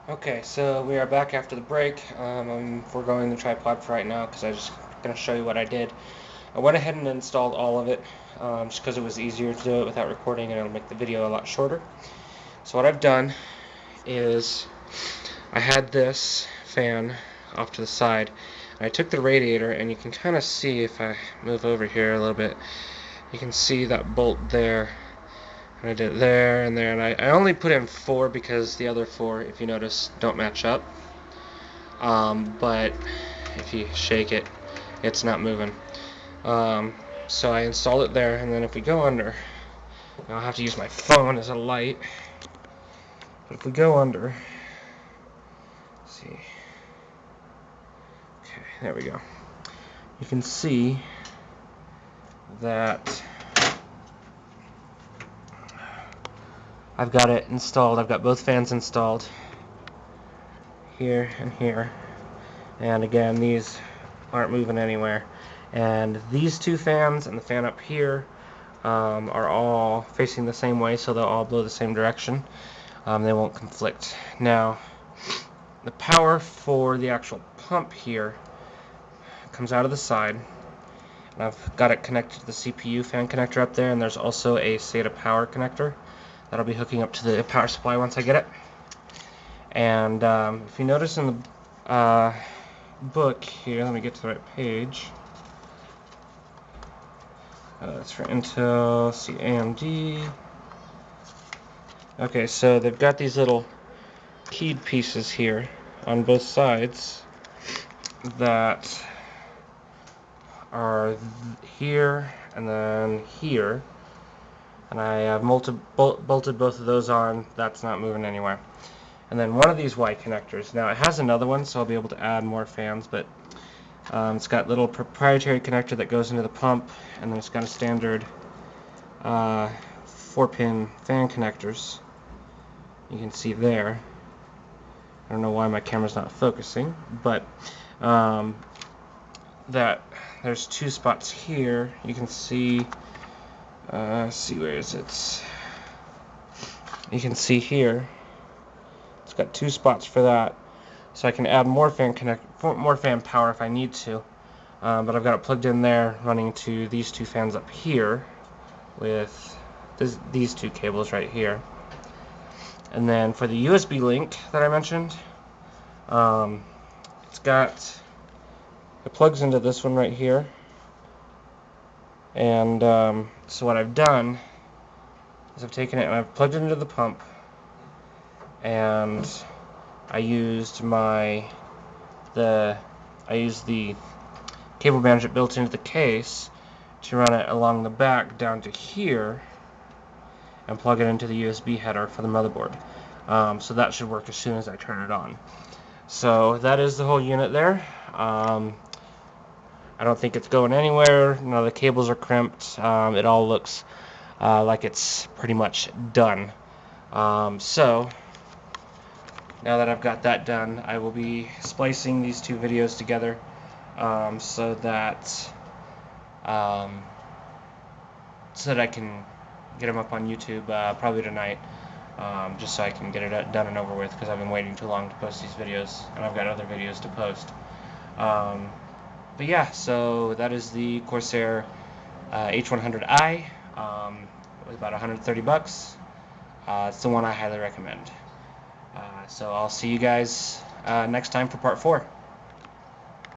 Okay, so we are back after the break. I'm foregoing the tripod for right now because I'm just going to show you what I did. I went ahead and installed all of it just because it was easier to do it without recording and it'll make the video a lot shorter. So what I've done is I had this fan off to the side. And I took the radiator, and you can kind of see if I move over here a little bit, you can see that bolt there. And I did it there and there, and I only put in 4 because the other 4, if you notice, don't match up. But if you shake it, it's not moving. So I installed it there, and then if we go under, I'll have to use my phone as a light. But if we go under, let's see. Okay, there we go. You can see that I've got it installed. I've got both fans installed here and here. And again, these aren't moving anywhere. And these 2 fans and the fan up here are all facing the same way, so they'll all blow the same direction. They won't conflict. Now, the power for the actual pump here comes out of the side. And I've got it connected to the CPU fan connector up there, and there's also a SATA power connector that'll be hooking up to the power supply once I get it. And if you notice in the book here, let me get to the right page. That's for Intel, see AMD. Okay, so they've got these little keyed pieces here on both sides that are here and then here, and I have bolted both of those on. That's not moving anywhere. And then one of these Y connectors. Now it has another one, so I'll be able to add more fans, but it's got little proprietary connector that goes into the pump, and then it's got a standard 4-pin fan connectors. You can see there. I don't know why my camera's not focusing, but that there's 2 spots here. You can see. See, where is it? You can see here. It's got 2 spots for that, so I can add more fan power if I need to. But I've got it plugged in there, running to these 2 fans up here with these 2 cables right here. And then for the USB link that I mentioned, it plugs into this one right here. And so what I've done is I've taken it and I've plugged it into the pump, and I used the cable management built into the case to run it along the back down to here and plug it into the USB header for the motherboard. So that should work as soon as I turn it on. So that is the whole unit there. I don't think it's going anywhere. None of the cables are crimped. It all looks like it's pretty much done. So now that I've got that done, I will be splicing these 2 videos together so that I can get them up on YouTube probably tonight, just so I can get it done and over with, because I've been waiting too long to post these videos, and I've got other videos to post. But yeah, so that is the Corsair H100i. It was about 130 bucks. It's the one I highly recommend. So I'll see you guys next time for part 4.